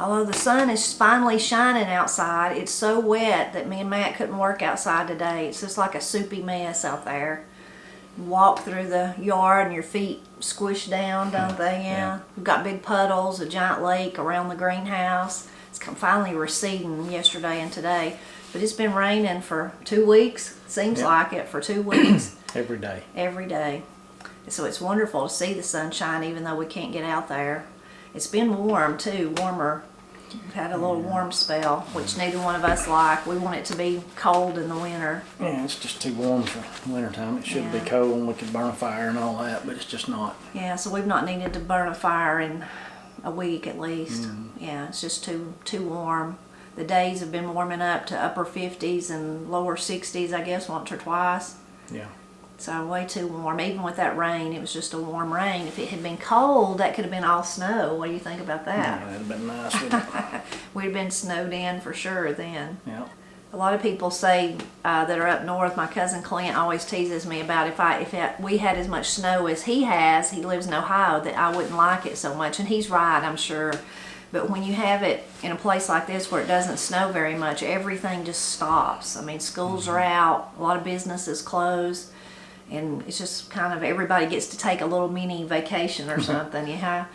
Although the sun is finally shining outside, it's so wet that me and Matt couldn't work outside today. It's just like a soupy mess out there. You walk through the yard and your feet squish down, don't they? Yeah. We've got big puddles, a giant lake around the greenhouse. It's finally receding yesterday and today. But it's been raining for 2 weeks. Seems like it for 2 weeks. Every day. Every day. So it's wonderful to see the sunshine even though we can't get out there. It's been warm too, warmer. We've had a little warm spell, which neither one of us like. We want it to be cold in the winter. Yeah, it's just too warm for wintertime. It should be cold and we could burn a fire and all that, but it's just not. Yeah, so we've not needed to burn a fire in a week at least. Yeah, it's just too warm. The days have been warming up to upper 50s and lower 60s, I guess, once or twice. Yeah. So way too warm. Even with that rain, it was just a warm rain. If it had been cold, that could have been all snow. What do you think about that? Yeah, that'd have been nice, wouldn't it? We'd have been snowed in for sure then. Yeah. A lot of people say that are up north. My cousin Clint always teases me about if we had as much snow as he has. He lives in Ohio, that I wouldn't like it so much, and he's right, I'm sure. But when you have it in a place like this where it doesn't snow very much, everything just stops. I mean, schools are out, a lot of businesses close. And it's just kind of everybody gets to take a little mini vacation or something, yeah.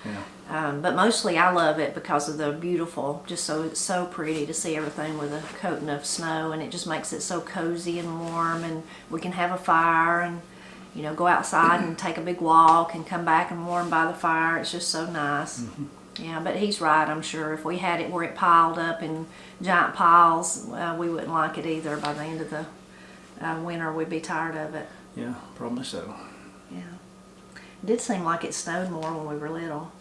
But mostly I love it because of the beautiful, just it's so pretty to see everything with a coating of snow, and it just makes it so cozy and warm, and we can have a fire and, you know, go outside and take a big walk and come back and warm by the fire. It's just so nice. Yeah, but he's right, I'm sure. If we had it where it piled up in giant piles, we wouldn't like it either. By the end of the winter, we'd be tired of it. Yeah, probably so. Yeah. It did seem like it snowed more when we were little.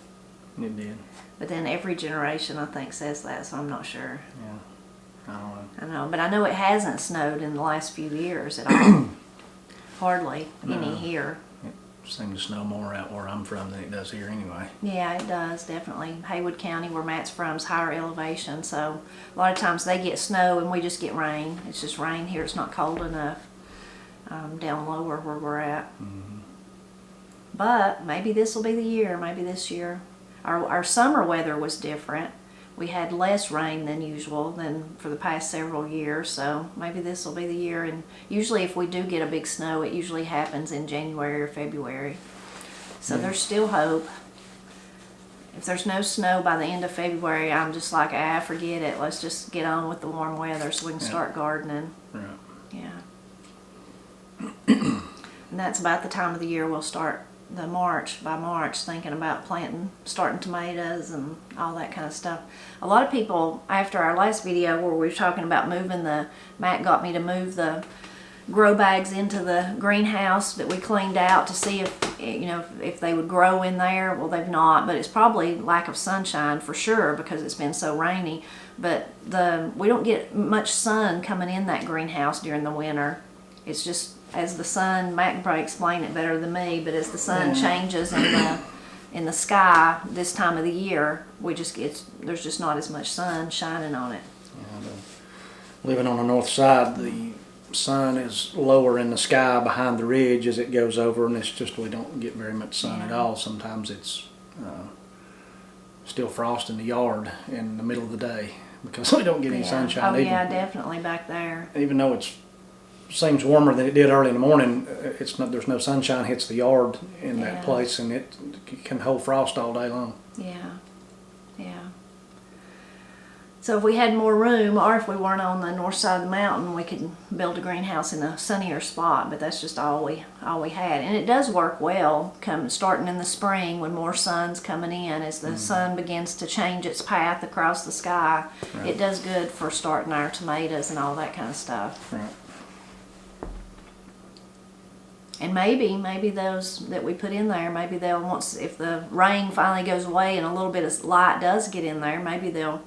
It did. But then every generation, I think, says that, so I'm not sure. Yeah, I don't know. I know, but I know it hasn't snowed in the last few years at all. Hardly any here. It seems to snow more out where I'm from than it does here anyway. Yeah, it does, definitely. Haywood County, where Matt's from, is higher elevation, so a lot of times they get snow and we just get rain. It's just rain here. It's not cold enough. Down lower where we're at. But maybe this will be the year. Maybe this year. Our summer weather was different. We had less rain than usual than for the past several years, so maybe this will be the year. And usually if we do get a big snow, it usually happens in January or February. So there's still hope. If there's no snow by the end of February, I'm just like, forget it. Let's just get on with the warm weather so we can start gardening. Right. Yeah. And that's about the time of the year we'll start by March, thinking about starting tomatoes and all that kind of stuff. A lot of people, after our last video where we were talking about Matt got me to move the grow bags into the greenhouse that we cleaned out to see if they would grow in there. Well, they've not, but it's probably lack of sunshine for sure because it's been so rainy. But we don't get much sun coming in that greenhouse during the winter. It's just as the sun, Matt can probably explain it better than me, but as the sun changes in the sky this time of the year, there's just not as much sun shining on it. Yeah, living on the north side, the sun is lower in the sky behind the ridge as it goes over, and it's just we don't get very much sun at all. Sometimes it's still frost in the yard in the middle of the day because we don't get any sunshine. Oh yeah, definitely back there. Even though it seems warmer than it did early in the morning, there's no sunshine hits the yard in that place, and it can hold frost all day long. Yeah. So if we had more room, or if we weren't on the north side of the mountain, we could build a greenhouse in a sunnier spot, but that's just all we had. And it does work well starting in the spring when more sun's coming in. As the sun begins to change its path across the sky, it does good for starting our tomatoes and all that kind of stuff. Right. And maybe those that we put in there, maybe if the rain finally goes away and a little bit of light does get in there, maybe they'll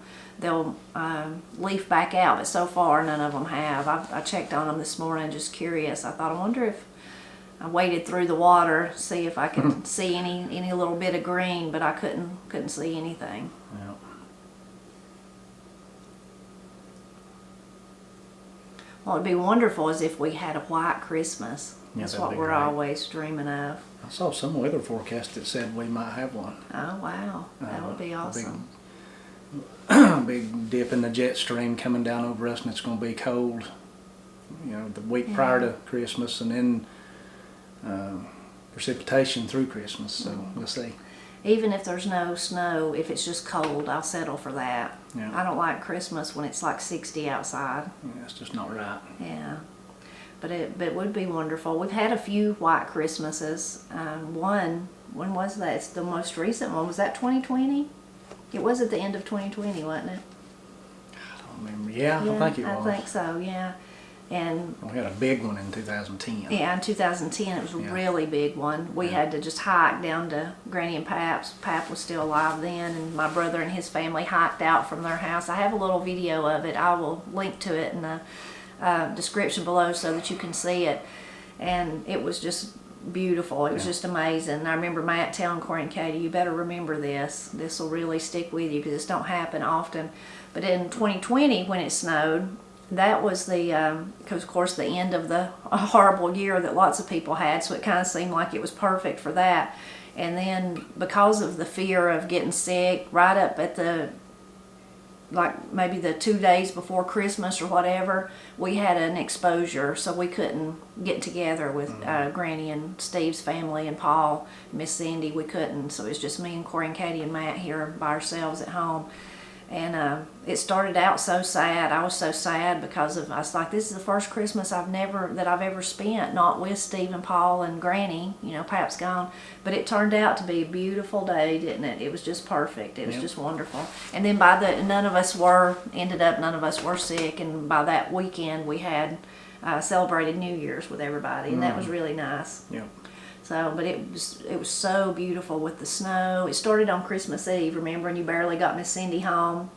leaf back out. But so far, none of them have. I checked on them this morning, just curious. I thought, I wonder if I waded through the water, see if I could see any little bit of green, but I couldn't see anything. Yeah. What would be wonderful is if we had a white Christmas. That's what we're always dreaming of. I saw some weather forecast that said we might have one. Oh wow, that would be awesome. big dip in the jet stream coming down over us, and it's going to be cold. You know, the week prior to Christmas, and then precipitation through Christmas. So we'll see. Even if there's no snow, if it's just cold, I'll settle for that. Yeah. I don't like Christmas when it's like 60 outside. Yeah, it's just not right. Yeah. But it would be wonderful. We've had a few white Christmases. When was that? It's the most recent one. Was that 2020? It was at the end of 2020, wasn't it? I don't remember. Yeah, I think it was. I think so, yeah. And we had a big one in 2010. yeah, in 2010 it was a really big one. We had to just hike down to Granny and Pap's. Pap was still alive then, and my brother and his family hiked out from their house. I have a little video of it. I will link to it in the description below so that you can see it. And it was just beautiful. It was just amazing. And I remember Matt telling Corey and Katie, you better remember this. This will really stick with you because this don't happen often. But in 2020 when it snowed, that was because of course the end of the horrible year that lots of people had, so it kind of seemed like it was perfect for that. And then because of the fear of getting sick, right up at like maybe the 2 days before Christmas or whatever, we had an exposure, so we couldn't get together with Granny and Steve's family and Paul, Miss Cindy. We couldn't, so it was just me and Corey and Katie and Matt here by ourselves at home. And it started out so sad. I was so sad because I was like, this is the first Christmas that I've ever spent not with Steve and Paul and Granny. You know, Pap's gone. But it turned out to be a beautiful day, didn't it? It was just perfect. It was just wonderful. And then none of us were sick. And by that weekend, we had celebrated New Year's with everybody, and that was really nice. Yeah. So, but it was so beautiful with the snow. It started on Christmas Eve, remember, and you barely got Miss Cindy home.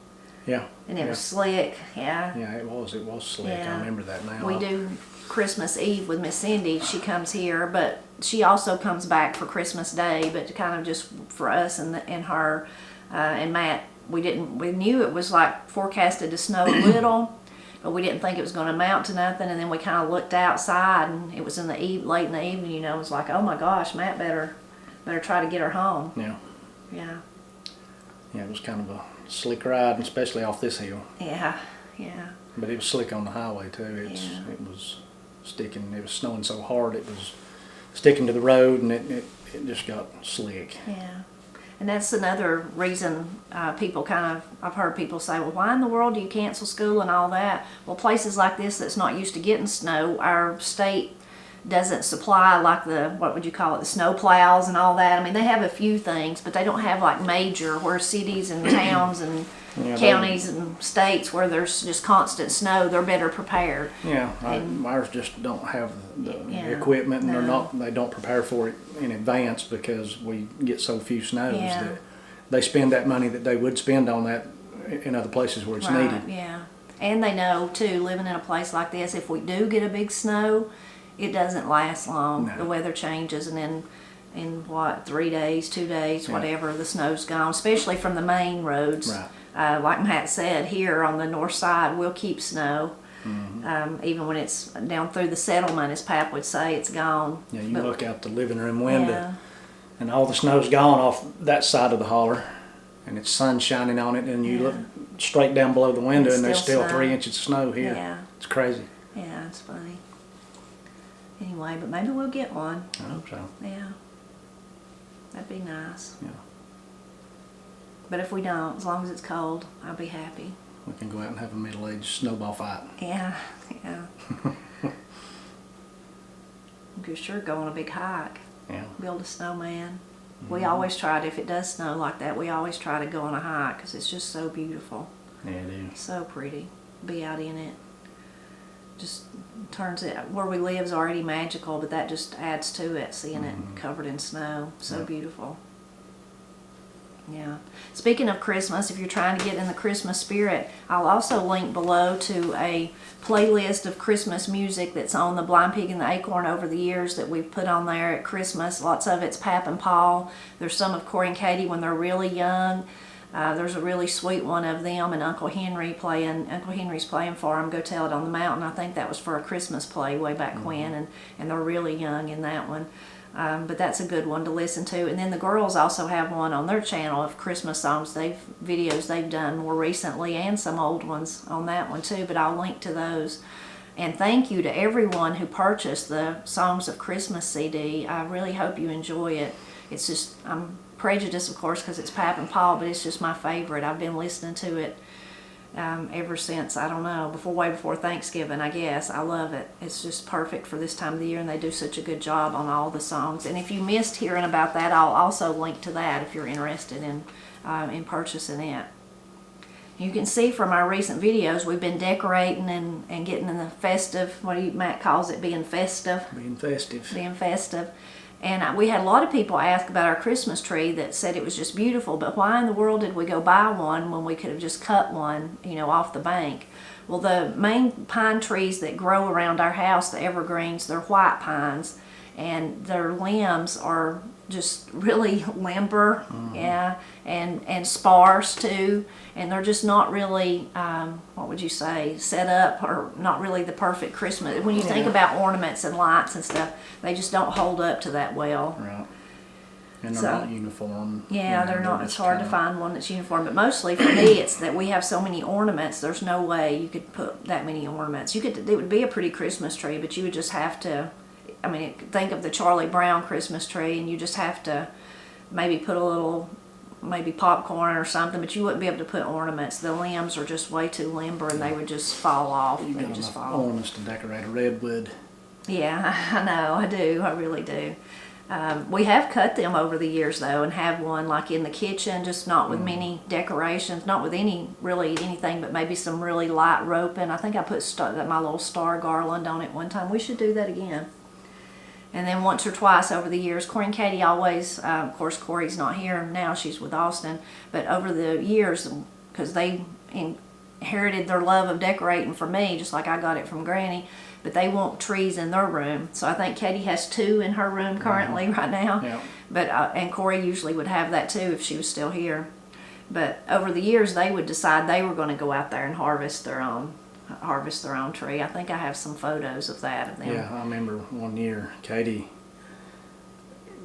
Yeah. And it was slick, yeah. Yeah, it was slick. Yeah. I remember that now. We do Christmas Eve with Miss Cindy. She comes here, but she also comes back for Christmas Day, but kind of just for us and her and Matt. We knew it was like forecasted to snow a little, but we didn't think it was going to amount to nothing. And then we kind of looked outside, and it was late in the evening. You know, it was like, oh my gosh, Matt better try to get her home. Yeah. Yeah. Yeah, it was kind of a slick ride, especially off this hill. Yeah. Yeah. But it was slick on the highway too. It was sticking. It was snowing so hard it was sticking to the road, and it just got slick. Yeah. And that's another reason I've heard people say, well, why in the world do you cancel school and all that? Well, places like this that's not used to getting snow, our state doesn't supply like the snow plows and all that. I mean, they have a few things, but they don't have like major, where cities and towns and counties and states where there's just constant snow, they're better prepared. Yeah, ours just don't have the equipment, and they don't prepare for it in advance because we get so few snows that they spend that money that they would spend on that in other places where it's needed. Yeah, and they know too, living in a place like this, if we do get a big snow, it doesn't last long. No. The weather changes, and then in 3 days, 2 days, whatever, the snow's gone, especially from the main roads. Right. Like Matt said, here on the north side, we'll keep snow. Mm-hmm. Even when it's down through the settlement, as Pap would say, it's gone. Yeah, you look out the living room window, and all the snow's gone off that side of the holler, and it's sun shining on it, and you look straight down below the window, and there's still 3 inches of snow here. Yeah. It's crazy. Yeah, it's funny. Anyway, but maybe we'll get one. I hope so. Yeah. That'd be nice. Yeah. But if we don't, as long as it's cold, I'll be happy. We can go out and have a middle-aged snowball fight. Yeah, yeah. We could sure go on a big hike. Yeah. Build a snowman. Mm-hmm. We always try to, if it does snow like that, we always try to go on a hike because it's just so beautiful. Yeah, it is. So pretty. Be out in it. Just turns it, where we live is already magical, but that just adds to it, seeing it covered in snow. So beautiful. Yeah. Speaking of Christmas, if you're trying to get in the Christmas spirit, I'll also link below to a playlist of Christmas music that's on the Blind Pig and the Acorn over the years that we've put on there at Christmas. Lots of it's Pap and Paul. There's some of Corey and Katie when they're really young. There's a really sweet one of them and Uncle Henry's playing for them, Go Tell It on the Mountain. I think that was for a Christmas play way back when, and they're really young in that one. But that's a good one to listen to. And then the girls also have one on their channel of Christmas songs. Videos they've done more recently, and some old ones on that one too. But I'll link to those. And thank you to everyone who purchased the Songs of Christmas CD. I really hope you enjoy it. It's just, I'm prejudiced, of course, because it's Pap and Paul, but it's just my favorite. I've been listening to it ever since, I don't know, way before Thanksgiving, I guess. I love it. It's just perfect for this time of the year, and they do such a good job on all the songs. And if you missed hearing about that, I'll also link to that if you're interested in purchasing it. You can see from our recent videos, we've been decorating and getting in the festive, Matt calls it, being festive. Being festive. Being festive. And we had a lot of people ask about our Christmas tree that said it was just beautiful, but why in the world did we go buy one when we could have just cut one, off the bank? Well, the main pine trees that grow around our house, the evergreens, they're white pines, and their limbs are just really limber, and sparse too, and they're just not really, what would you say, set up, or not really the perfect Christmas. When you think about ornaments and lights and stuff, they just don't hold up to that well. Right. And they're not uniform. Yeah, they're not. It's hard to find one that's uniform. But mostly for me, it's that we have so many ornaments. There's no way you could put that many ornaments. It would be a pretty Christmas tree, but you would just have to, think of the Charlie Brown Christmas tree, and you just have to maybe put a little, maybe popcorn or something, but you wouldn't be able to put ornaments. The limbs are just way too limber, and they would just fall off. You've got enough ornaments to decorate a redwood. Yeah, I know, I do. I really do. We have cut them over the years though, and have one like in the kitchen, just not with many decorations, not with anything, but maybe some really light roping. I think I put my little star garland on it one time. We should do that again. And then once or twice over the years, Corey and Katie always, of course Corey's not here now, she's with Austin, but over the years, because they inherited their love of decorating from me, just like I got it from Granny, but they want trees in their room. So I think Katie has 2 in her room currently right now. Yeah. But and Corey usually would have that too if she was still here. But over the years, they would decide they were going to go out there and harvest their own tree. I think I have some photos of that of them. Yeah, I remember one year Katie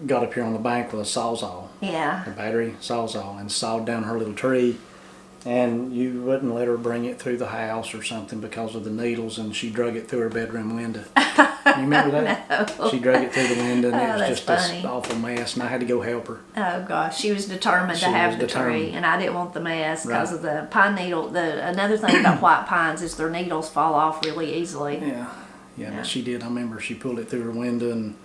got up here on the bank with a sawzall. Yeah. A battery sawzall, and sawed down her little tree. And you wouldn't let her bring it through the house or something because of the needles, and she drug it through her bedroom window. You remember that? No. She drug it through the window, and it was just funny. this awful mess, and I had to go help her. Oh gosh, she was determined to have the tree, and I didn't want the mess because of the pine needle. Another thing about white pines is their needles fall off really easily. Yeah, but she did. I remember she pulled it through her window, and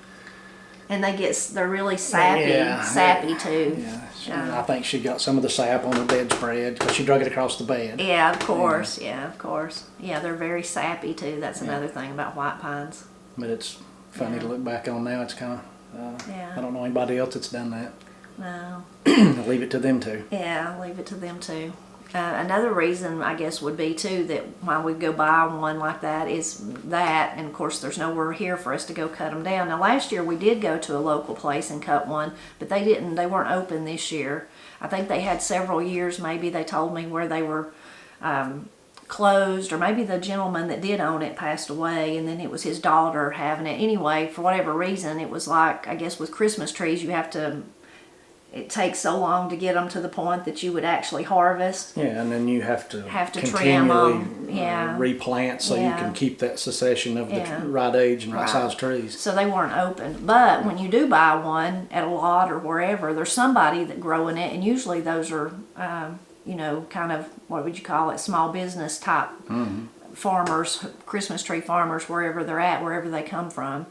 they're really sappy too. Yeah, I think she got some of the sap on the bedspread because she drug it across the bed. Yeah, of course. Yeah, they're very sappy too. That's another thing about white pines. But it's funny to look back on now. It's kind of, I don't know anybody else that's done that. No. Leave it to them too. Yeah, leave it to them too. Another reason, I guess, would be too that why we go buy one like that is that, and of course there's nowhere here for us to go cut them down. Now last year we did go to a local place and cut one, but they weren't open this year. I think they had several years, maybe they told me, where they were closed, or maybe the gentleman that did own it passed away, and then it was his daughter having it. Anyway, for whatever reason, it was like, I guess with Christmas trees, it takes so long to get them to the point that you would actually harvest. Yeah, and then you have to trim them. Replant so you can keep that succession of the right age and right size trees. So they weren't open. But when you do buy one at a lot or wherever, there's somebody that growing it, and usually those are, kind of, what would you call it, small business type farmers, Christmas tree farmers, wherever they're at, wherever they come from.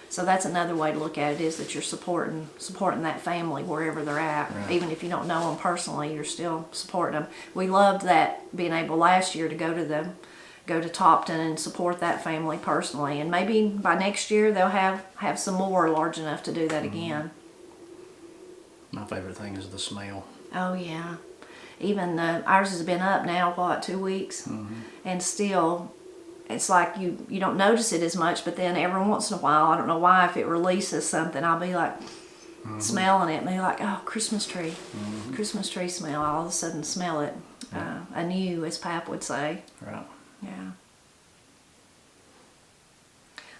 So that's another way to look at it, is that you're supporting that family wherever they're at. Right. Even if you don't know them personally, you're still supporting them. We loved that, being able last year to go to Topton and support that family personally. And maybe by next year they'll have some more large enough to do that again. My favorite thing is the smell. Oh yeah. Even ours has been up now, 2 weeks? And still, it's like you don't notice it as much, but then every once in a while, I don't know why, if it releases something, I'll be like smelling it and be like, oh, Christmas tree. Christmas tree smell. I'll all of a sudden smell it anew, as Pap would say. Right. Yeah.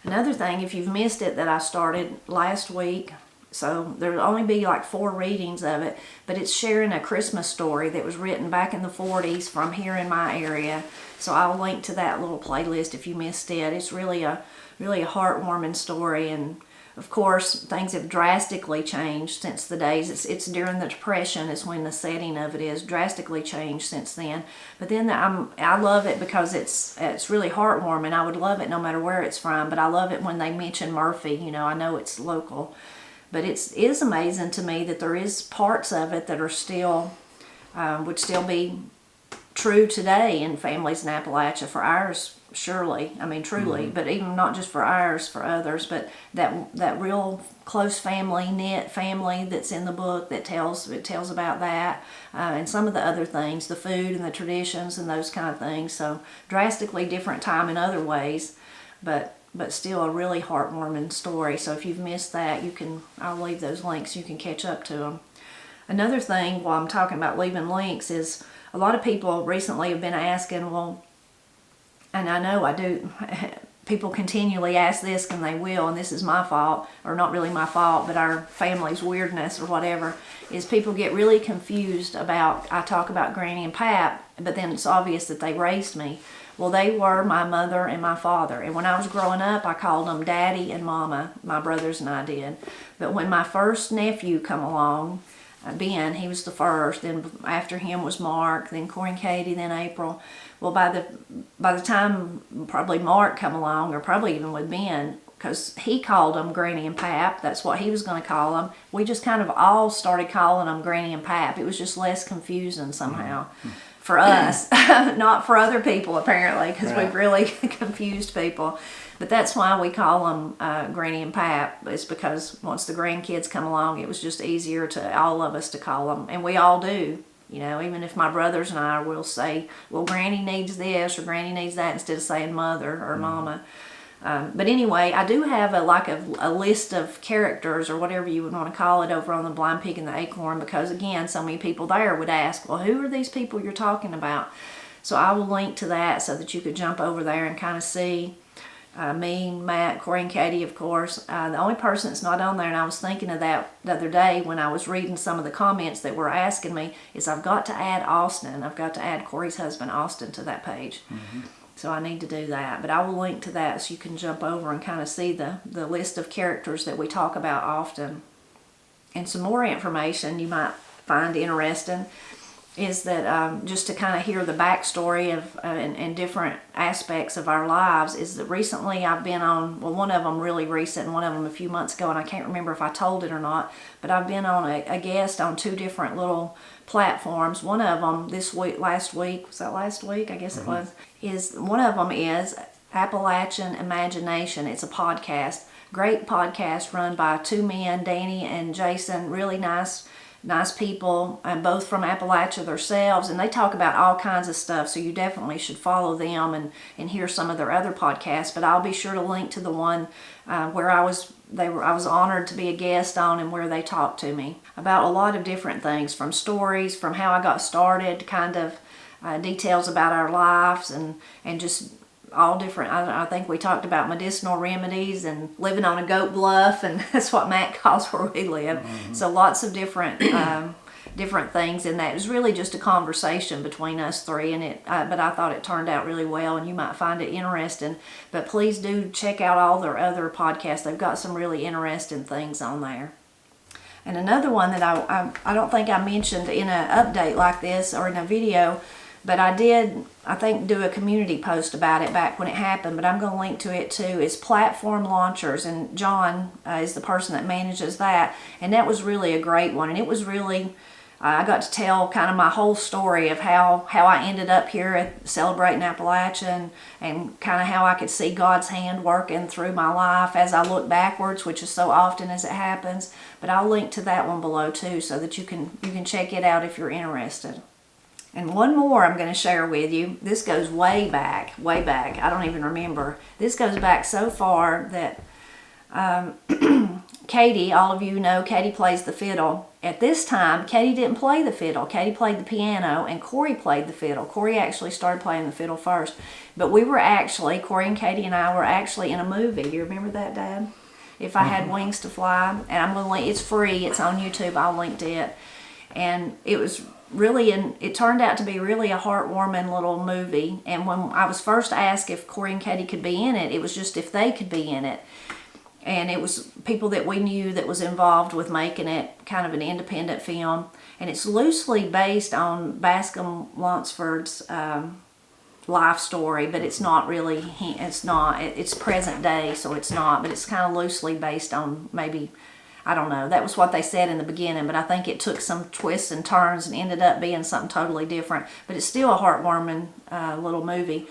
Another thing, if you've missed it, that I started last week, so there'll only be like 4 readings of it, but it's sharing a Christmas story that was written back in the 40s from here in my area. So I'll link to that little playlist if you missed it. It's really a heartwarming story, and of course things have drastically changed since the days. It's during the Depression is when the setting of it is drastically changed since then. But then I love it because it's really heartwarming. I would love it no matter where it's from, but I love it when they mention Murphy. You know, I know it's local. But it is amazing to me that there is parts of it that are still, would still be true today in families in Appalachia. For ours, surely, I mean truly, but even not just for ours, for others. But that real close family, knit family that's in the book that tells about that, and some of the other things, the food and the traditions and those kind of things. So drastically different time in other ways, but still a really heartwarming story. So if you've missed that, I'll leave those links. You can catch up to them. Another thing, while I'm talking about leaving links, is a lot of people recently have been asking, well, and I know I do, people continually ask this, and they will, and this is my fault, or not really my fault, but our family's weirdness or whatever, is people get really confused about, I talk about Granny and Pap, but then it's obvious that they raised me. Well, they were my mother and my father. And when I was growing up, I called them Daddy and Mama. My brothers and I did. But when my first nephew come along, Ben, he was the first. Then after him was Mark, then Corey and Katie, then April. Well, by the time probably Mark come along, or probably even with Ben, because he called them Granny and Pap, that's what he was going to call them. We just kind of all started calling them Granny and Pap. It was just less confusing somehow. For us, not for other people apparently, because we've really confused people. But that's why we call them Granny and Pap. It's because once the grandkids come along, it was just easier to all of us to call them, and we all do. You know, even if my brothers and I will say, well, Granny needs this or Granny needs that, instead of saying Mother or Mama. But anyway, I do have a list of characters, or whatever you would want to call it, over on the Blind Pig and the Acorn, because again, so many people there would ask, well, who are these people you're talking about? So I will link to that so that you could jump over there and kind of see me, Matt, Corey, and Katie, of course. The only person that's not on there, and I was thinking of that the other day when I was reading some of the comments that were asking me, is I've got to add Austin. I've got to add Corey's husband, Austin, to that page. So I need to do that. But I will link to that so you can jump over and kind of see the list of characters that we talk about often. And some more information you might find interesting is that just to kind of hear the backstory of and different aspects of our lives, is that recently I've been on, well, one of them really recent and one of them a few months ago, and I can't remember if I told it or not, but I've been on a guest on 2 different little platforms. One of them last week, was that last week? I guess it was. One of them is Appalachian Imagination. It's a podcast, great podcast run by 2 men, Danny and Jason, really nice people, both from Appalachia themselves, and they talk about all kinds of stuff, so you definitely should follow them and hear some of their other podcasts. But I'll be sure to link to the one where I was honored to be a guest on, and where they talked to me about a lot of different things, from stories, from how I got started, kind of details about our lives, and just all different. I think we talked about medicinal remedies and living on a goat bluff, and that's what Matt calls where we live. So lots of different things in that. It was really just a conversation between us 3, and but I thought it turned out really well, and you might find it interesting. But please do check out all their other podcasts. They've got some really interesting things on there. And another one that I don't think I mentioned in an update like this or in a video, but I did, I think, do a community post about it back when it happened, but I'm going to link to it too. It's Platform Launchers, and John is the person that manages that, and that was really a great one. And it was really, I got to tell kind of my whole story of how I ended up here at celebrating Appalachia, and kind of how I could see God's hand working through my life as I look backwards, which is so often as it happens. But I'll link to that one below too, so that you can check it out if you're interested. And one more I'm going to share with you. This goes way back. I don't even remember. This goes back so far that Katie, all of you know, Katie plays the fiddle. At this time, Katie didn't play the fiddle. Katie played the piano, and Corey played the fiddle. Corey actually started playing the fiddle first. But we were actually, Corey and Katie and I were actually in a movie. Do you remember that, Dad? If I Had Wings to Fly. And I'm gonna link, it's free, it's on YouTube, I'll link to it. And it was really, it turned out to be really a heartwarming little movie. And when I was first asked if Corey and Katie could be in it, it was just if they could be in it. And it was people that we knew that was involved with making it kind of an independent film. And it's loosely based on Bascom Lunsford's life story, but it's not really, it's present day, so it's not, but it's kind of loosely based on maybe, I don't know, that was what they said in the beginning, but I think it took some twists and turns and ended up being something totally different. But it's still a heartwarming little movie.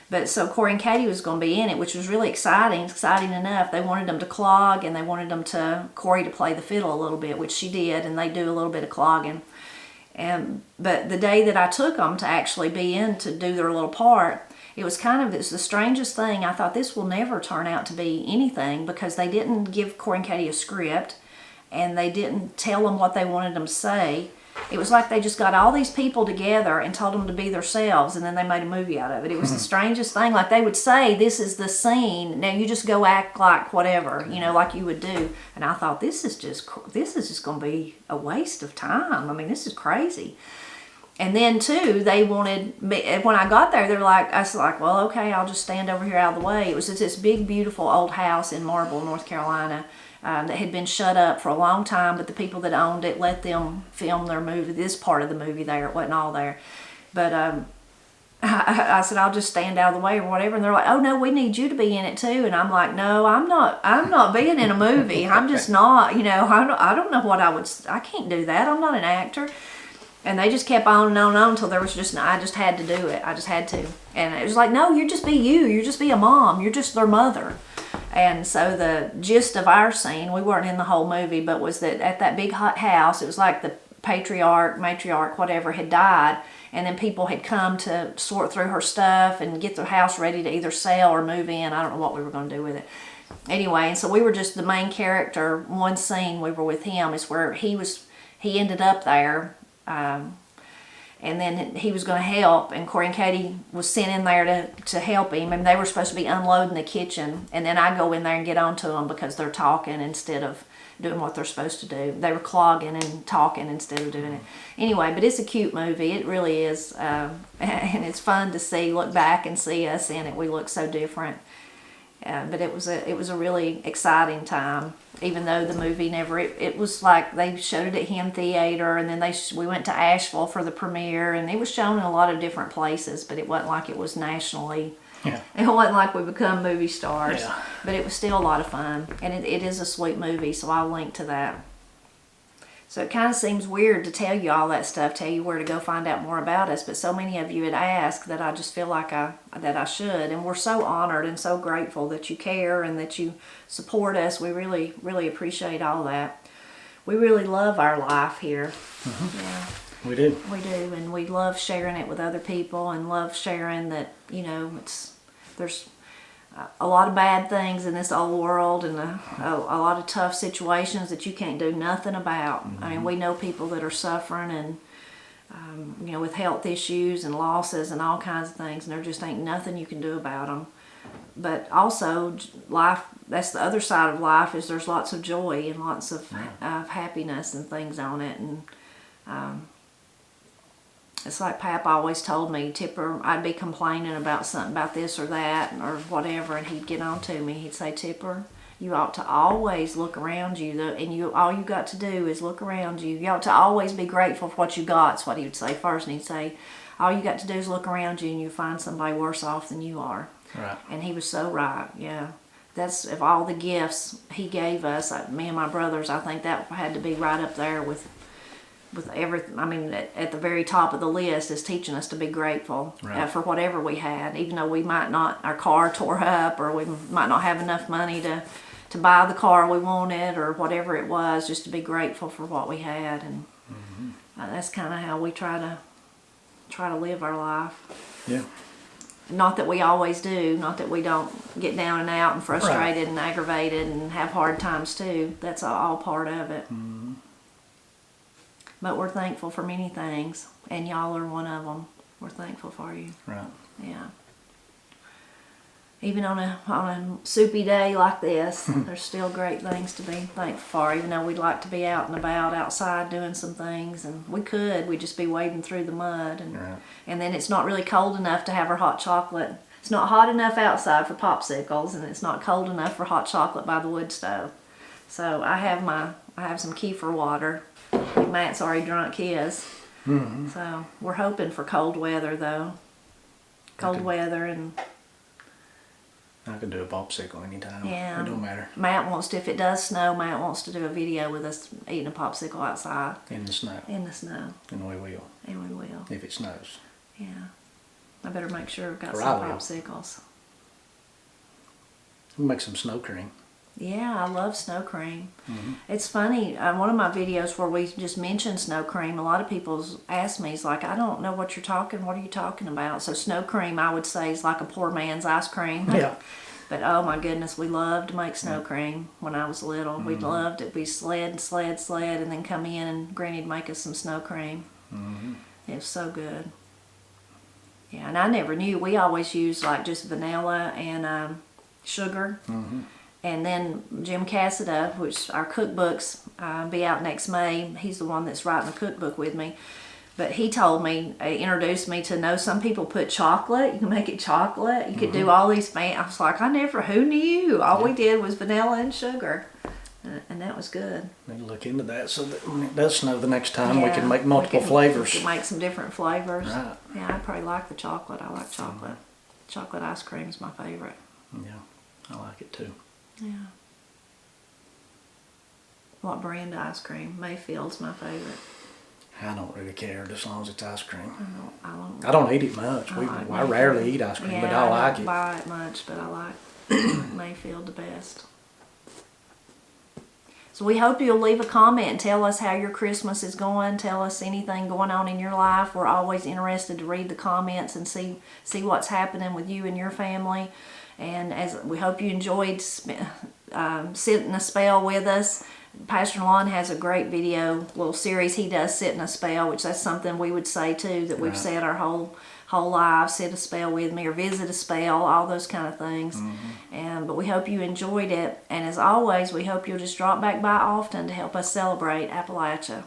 But so Corey and Katie was going to be in it, which was really exciting enough. They wanted them to clog, and they wanted Corey to play the fiddle a little bit, which she did, and they do a little bit of clogging. But the day that I took them to actually be in to do their little part, it's the strangest thing. I thought this will never turn out to be anything, because they didn't give Corey and Katie a script, and they didn't tell them what they wanted them to say. It was like they just got all these people together and told them to be themselves, and then they made a movie out of it. It was the strangest thing. Like they would say, this is the scene, now you just go act like whatever, like you would do. And I thought, this is just going to be a waste of time. I mean, this is crazy. And then too, they wanted me, when I got there, I was like, well, okay, I'll just stand over here out of the way. It was just this big, beautiful old house in Marble, North Carolina, that had been shut up for a long time, but the people that owned it let them film their movie, this part of the movie there. It wasn't all there. But I said, I'll just stand out of the way or whatever. And they're like, oh, no, we need you to be in it too. And I'm like, no, I'm not being in a movie. I'm just not, I don't know what I can't do that. I'm not an actor. And they just kept on and on and on until I just had to do it. I just had to. And it was like, no, you just be you. You just be a mom. You're just their mother. And so the gist of our scene, we weren't in the whole movie, but was that at that big hot house, it was like the matriarch, whatever, had died. And then people had come to sort through her stuff and get their house ready to either sell or move in. I don't know what we were going to do with it. Anyway, and so we were just the main character. One scene we were with him is where he ended up there. And then he was going to help, and Corey and Katie was sent in there to help him, and they were supposed to be unloading the kitchen, and then I go in there and get on to them because they're talking instead of doing what they're supposed to do. They were clogging and talking instead of doing it. Anyway, but it's a cute movie. It really is, and it's fun to look back and see us in it. We look so different. But it was a really exciting time, even though the movie it was like they showed it at Hem Theater, and then we went to Asheville for the premiere, and it was shown in a lot of different places, but it wasn't like it was nationally. Yeah. It wasn't like we become movie stars, yeah. But it was still a lot of fun, and it is a sweet movie, so I'll link to that. So it kind of seems weird to tell you all that stuff, tell you where to go find out more about us, but so many of you had asked that I just feel like that I should, and we're so honored and so grateful that you care and that you support us. We really, really appreciate all that. We really love our life here. Mm-hmm. Yeah. We do. We do, and we love sharing it with other people and love sharing that, there's a lot of bad things in this old world, and a lot of tough situations that you can't do nothing about. Mm-hmm. I mean, we know people that are suffering and, with health issues and losses and all kinds of things, and there just ain't nothing you can do about them. But also, life, that's the other side of life, is there's lots of joy and lots of happiness and things on it. And it's like Pap always told me, Tipper, I'd be complaining about something, about this or that or whatever, and he'd get on to me. He'd say, Tipper, you ought to always look around you, and all you got to do is look around you. You ought to always be grateful for what you got. That's what he would say first, and he'd say, all you got to do is look around you, and you'll find somebody worse off than you are. Right. And he was so right, yeah. That's, of all the gifts he gave us, me and my brothers, I think that had to be right up there with everything. I mean, at the very top of the list is teaching us to be grateful for whatever we had, even though we might not, our car tore up, or we might not have enough money to buy the car we wanted, or whatever it was, just to be grateful for what we had. And that's kind of how we try to live our life. Yeah. Not that we always do, not that we don't get down and out and frustrated and aggravated and have hard times too. That's all part of it. Mm-hmm. But we're thankful for many things, and y'all are one of them. We're thankful for you. Right. Yeah. Even on a soupy day like this, there's still great things to be thankful for, even though we'd like to be out and about outside doing some things, and we'd just be wading through the mud, and then it's not really cold enough to have our hot chocolate. It's not hot enough outside for popsicles, and it's not cold enough for hot chocolate by the wood stove. So I have some kefir water. Matt's already drunk his. Mm-hmm. So we're hoping for cold weather though. Cold weather, and I can do a popsicle anytime. Yeah. It don't matter. Matt wants to, if it does snow, Matt wants to do a video with us eating a popsicle outside. In the snow. In the snow. And we will. And we will. If it snows. Yeah. I better make sure I've got Or some I will. popsicles. We'll make some snow cream. Yeah, I love snow cream. Mm-hmm. It's funny, one of my videos where we just mentioned snow cream, a lot of people ask me, it's like, I don't know what are you talking about? So snow cream, I would say, is like a poor man's ice cream. Yeah. But oh my goodness, we loved to make snow cream when I was little. We loved it. We sled, and then come in and Granny'd make us some snow cream. Mm-hmm. It was so good. Yeah, and I never knew. We always used like just vanilla and sugar. Mm-hmm. And then Jim Cassida, which our cookbooks be out next May. He's the one that's writing the cookbook with me. But he told me, introduced me to know some people put chocolate. You can make it chocolate. You could do all these. I was like, who knew? All we did was vanilla and sugar. And that was good. Need to look into that so that when it does snow the next time, we Yeah, can make multiple flavors. We can make some different flavors. Right. Yeah, I probably like the chocolate. I like chocolate. Chocolate ice cream is my favorite. Yeah, I like it too. Yeah. What brand of ice cream? Mayfield's my favorite. I don't really care as long as it's ice cream. I I don't eat it much. I like I rarely eat ice cream, Yeah, but I like don't it. buy it much, but I like Mayfield the best. So we hope you'll leave a comment and tell us how your Christmas is going. Tell us anything going on in your life. We're always interested to read the comments and see what's happening with you and your family. And as we hope you enjoyed sitting a spell with us. Pastor Lon has a great little series he does, Sit in a Spell, which that's something we would say too, that we've said our whole lives, sit a spell with me or visit a spell, all those kind of things. But we hope you enjoyed it. And as always, we hope you'll just drop back by often to help us celebrate Appalachia.